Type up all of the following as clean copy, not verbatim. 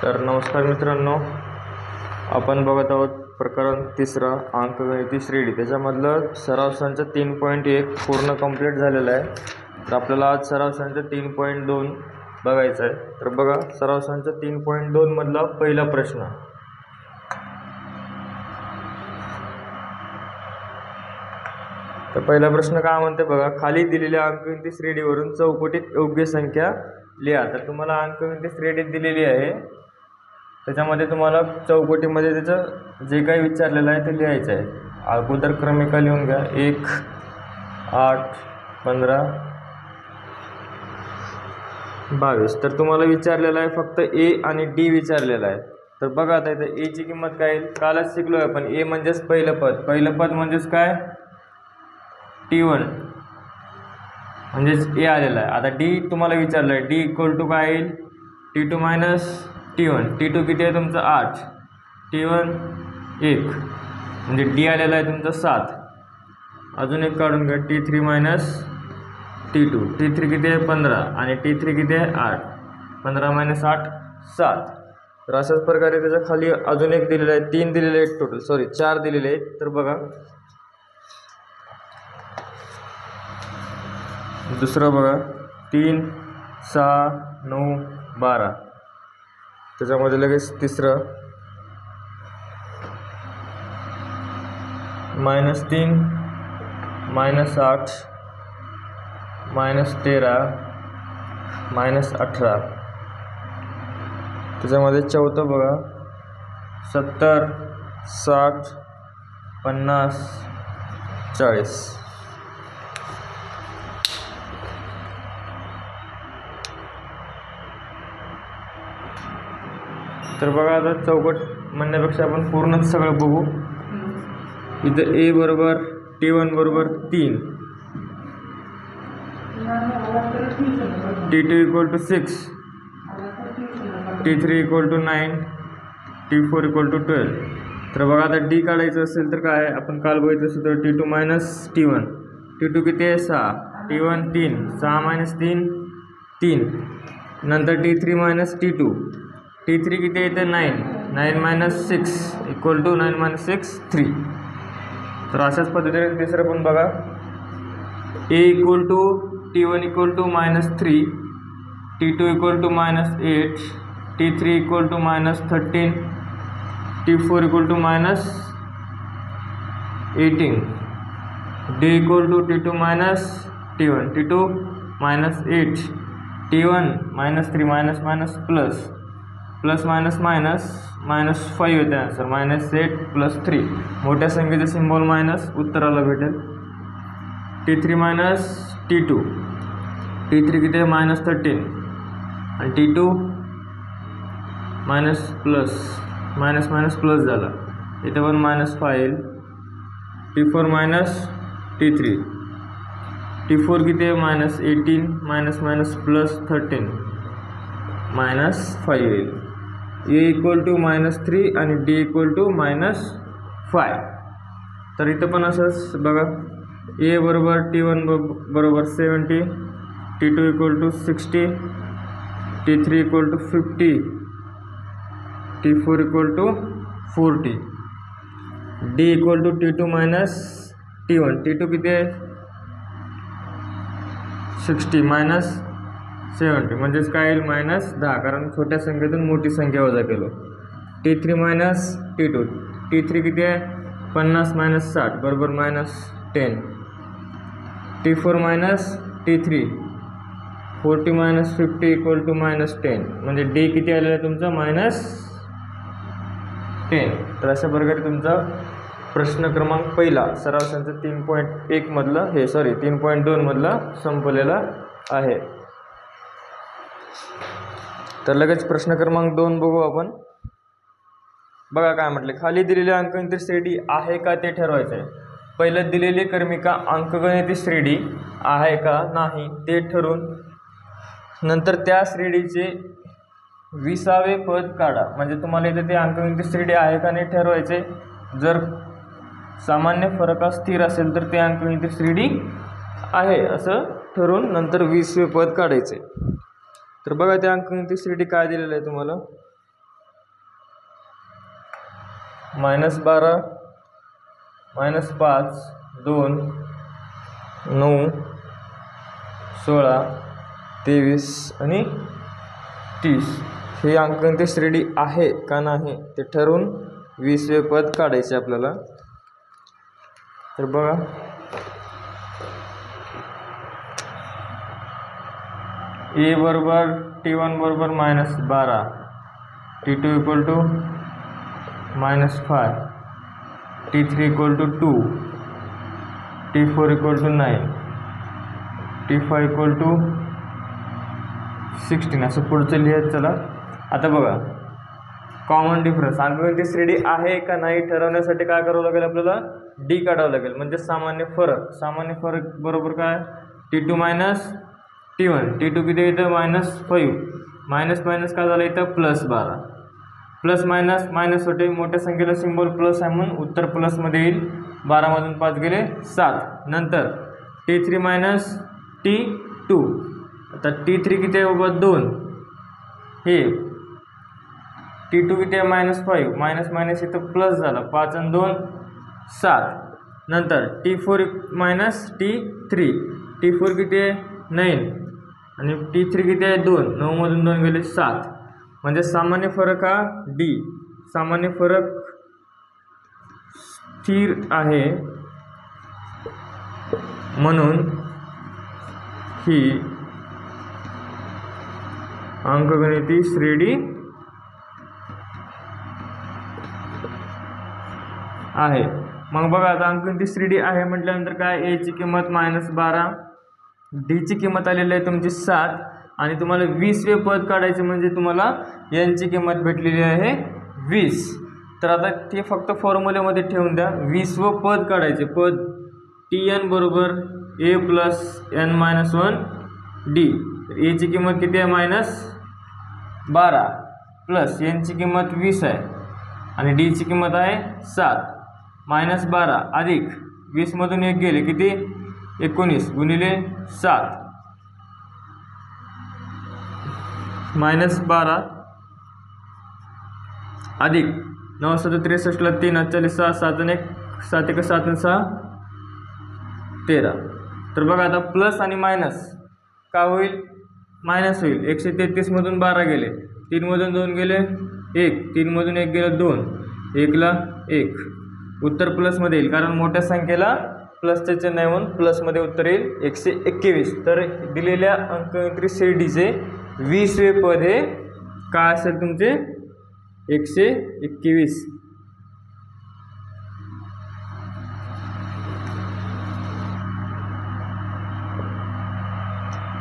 तर नमस्कार मित्रांनो, आपण बघत आहोत प्रकरण 3 अंकगणिती श्रेणी। त्याच्यामधलं सराव संच 3.1 पूर्ण कंप्लीट झालेला आहे। तर आपल्याला आज सराव संच 3.2 बघायचा आहे। तर बघा, सराव संच 3.2 मधला पहिला प्रश्न। तर पहिला प्रश्न काय म्हणते बघा, खाली दिलेल्या अंकगणिती श्रेणीवरून चौकटीत योग्य संख्या लिहा। तर तुम्हाला अंकगणिती श्रेणी दिलेली आहे, त्याच्यामध्ये तुम्हाला चौकटीमध्ये त्याचं जे काही विचारलेलं आहे ते लिहायचं आहे। अगोदर क्रमिका लिहून घ्या, 1, 8, 15, 22। तर तुम्हाला विचारलेलं आहे फक्त ए आणि डी विचारलेला आहे। तर बघा आता इथे ए ची किंमत काय येईल, कालच शिकलो आहे आपण। ए म्हणजेच पहिलं पद म्हणजेच काय, T1 म्हणजेच ए आलेला आहे। आता डी तुम्हाला विचारलं आहे, डी इक्वल टू काय येईल, T2 मायनस T1। T2 किती आहे तुमचं 8, T1 1, म्हणजे डी आलेला आहे तुमचं 7। अजून एक काढून घ्या, T3 मायनस T2। T3 किती आहे 15 आणि T3 किती आहे 8। 15 मायनस 8 7। तर अशाच प्रकारे त्याच्या खाली अजून एक दिलेलं आहे, 3 दिलेले आहेत टोटल, सॉरी 4 दिलेले आहेत। तर बघा दुसरं बघा, 3, 6, 9, 12। त्याच्यामध्ये लगेच तिसरं -3, -8, -13, -18। त्याच्यामध्ये चौथं बघा, 70, 60, 50, 40। तर बघा, आता चौकट म्हणण्यापेक्षा आपण पूर्णच सगळं बघू। इथं ए बरोबर T1 बरोबर 3, T2 equal to 6, T3 equal to 9, T4 equal to 12। तर बघा, आता डी काढायचं असेल तर काय, आपण काल बघितलं असेल तर T2 मायनस T1। T2 किती आहे 6, T1 3, 6 मायनस 3 3। नंतर T3 मायनस T2, T3 किती आहे इथे 9, 9 मायनस 6 इक्वल टू 9 मायनस 6 3। तर अशाच पद्धतीने तिसरं पण बघा, a equal to T1 equal to -3, T2 equal to -8, T3 equal to -13, T4 equal to -18, D equal to T2 minus T1, T2 -8, T1 -3 minus plus -5 येते आन्सर, -8 + 3। मोठ्या संख्येचे सिम्बॉल मायनस उत्तराला भेटेल। T3 मायनस T2, T3 किती आहे -13 आणि T2 minus plus झाला, इथे पण -5 येईल। T4 मायनस T3, T4 किती आहे -18 +13 -5 येईल। ए इक्वल टू -3 आणि डी इक्वल टू -5। तर इथं पण असंच बघा, ए बरोबर T1 बरोबर 70, T2 equal to 60, T3 equal to 50, T4 equal to 40, D equal to T2 minus T1। T2 किती आहे 60 -70, म्हणजेच काय येईल -10, कारण छोट्या संख्येतून मोठी संख्या वजा केलो। T3 मायनस T2, T3 किती आहे 50 - 60 बरोबर -10, T4 minus T3, 40 - 50 equal to -10, म्हणजे डी किती आलेलं आहे तुमचं -10। तर अशा प्रकारे तुमचा प्रश्न क्रमांक पहिला सराव संच 3.1 मधला 3.2 मधला संपलेला आहे। तर लगेच प्रश्न क्रमांक 2 बघू आपण। बघा काय म्हटले, खाली दिलेली अंकगणिती श्रेणी आहे का ते ठरवायचं आहे। पहिलं दिलेली क्रमिका अंकगणिती श्रेणी आहे का नाही ते ठरवून नंतर त्या श्रेणीचे 20वे पद काढा। म्हणजे तुम्हाला इथे ते अंकगणिती श्रेणी आहे का नाही ठरवायचे। जर सामान्य फरक स्थिर असेल तर ते अंकगणिती श्रेणी आहे असं ठरवून नंतर 20वे पद काढायचे। तर बघा, त्या अंकगणिती श्रेणी काय दिलेलं आहे तुम्हाला, -12 -5 2 9 16 23 आणि 30 हे अंकगणित श्रेणी आहे का नाही ते ठरवून 20वे पद काढायचे आपल्याला. तर बघा a बरोबर t1 बरोबर -12 t2 = -5 t3 = 2 t4 = 9 t5 = 16 असं पुढचं लिहायचं. चला आता बघा कॉमन डिफरन्स अंकगणित श्रेणी आहे का नाही ठरवण्यासाठी काय करावं लागेल आपल्याला डी काढावं लागेल म्हणजे सामान्य फरक बरोबर काय t2 - t1 t2 किती येतं -5 मायनस काय झालं इथं +12 प्लस मायनस होते मोठ्या संख्येला सिम्बॉल प्लस आहे म्हणून उत्तर प्लसमध्ये येईल 12 मधून 5 गेले 7. नंतर t3 - t2 आता t3 किती आहे बाबा 2 हे t2 किती आहे -5 मायनस इथं प्लस झाला 5 आणि 2 7. नंतर t4 - t3 किती आहे 9 आणि t3 किती आहे 2 9 मधून 2 गेले 7 म्हणजे सामान्य फरक हा डी सामान्य फरक स्थिर आहे म्हणून ही अंकगणिती श्रेणी आहे. मग बघा आता अंकगणिती श्रेणी आहे म्हटल्यानंतर काय a ची किंमत -12 d ची किंमत आलेली आहे तुमची 7 आणि तुम्हाला 20वे पद काढायचे म्हणजे तुम्हाला n ची किंमत भेटलेली आहे 20. तर आता ते फक्त फॉर्म्युल्यामध्ये ठेवून द्या 20वं पद काढायचे पद tn बरोबर a + n-1 d. a ची किंमत किती आहे -12 प्लस n ची किंमत 20 आहे आणि d ची किंमत आहे 7 -12 अधिक 20 मधून 1 गेले किती 19 गुणिले 7 -12 अधिक 9 7 63 ला 3 40 6 7 आणि 1 7 1 7 आणि 6 13. तर बघा आता प्लस आणि मायनस का होईल मायनस होईल 133 मधून 12 गेले 3 मधून 2 गेले 1 3 मधून 1 गेलं 2 1 ला 1 उत्तर प्लसमध्ये येईल कारण मोठ्या संख्येला प्लसचे चिन्ह आहे म्हणून प्लसमध्ये उत्तर येईल 121. तर दिलेल्या अंकगणित श्रेणीचे 20वे पद हे काय असेल तुमचे 121.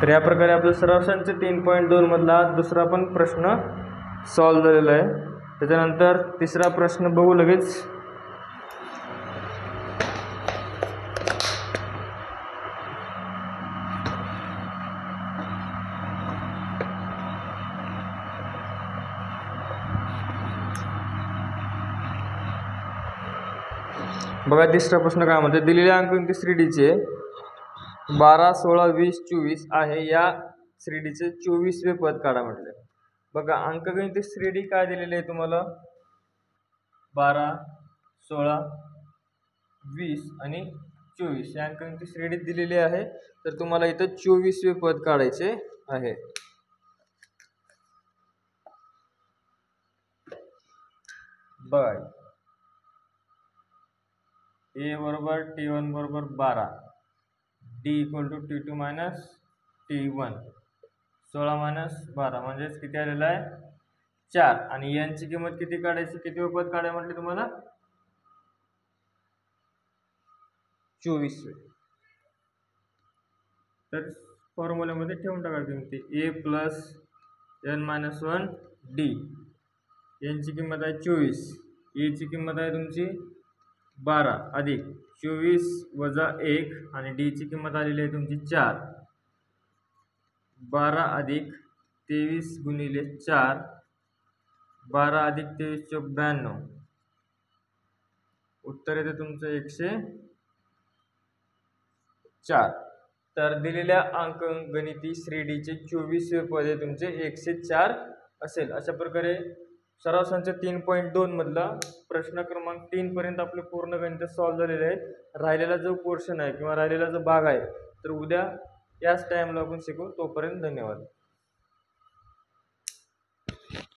तर या प्रकारे आपलं सरासरीचे 3.2 मधला दुसरा पण प्रश्न सॉल्व्ह झालेला आहे. त्याच्यानंतर तिसरा प्रश्न बघू लगेच. बघा तिसरा प्रश्न काय म्हणते दिलेल्या अंकगणित श्रेणीचे 12 16 20 24 आहे या श्रेणीचे 24वे पद काढा म्हटले. बघा अंकगणित श्रेणी काय दिलेली आहे तुम्हाला 12 16 20 आणि 24 या अंकगणित श्रेणीत दिलेली आहे. तर तुम्हाला इथं 24वे पद काढायचे आहे. बघा a बरोबर t1 बरोबर 12 d = t2 - t1 16 - 12 म्हणजेच किती आलेला आहे 4 आणि n ची किंमत किती काढायची किती पद काढाय म्हटले तुम्हाला 24वे. तर फॉर्म्युल्यामध्ये ठेवून टाका किमती a + n-1 d n ची किंमत आहे 24 a ची किंमत आहे तुमची 12 अधिक 24 वजा 1 आणि d ची किंमत आलेली आहे तुमची 4 12 अधिक 23 गुणिले 4 12 अधिक 23 = 92 उत्तर येते तुमचं 104. तर दिलेल्या अंकगणिती श्रेणीचे 24वे पद हे तुमचे 104 असेल. अशा प्रकारे सराव संच 3.2 मधला प्रश्न क्रमांक 3 पर्यंत आपले पूर्ण गणित सॉल्व्ह झालेले आहेत. राहिलेला जो पोर्शन आहे किंवा राहिलेला जो भाग आहे तर उद्या याच टाईमला आपण शिकू. तोपर्यंत धन्यवाद.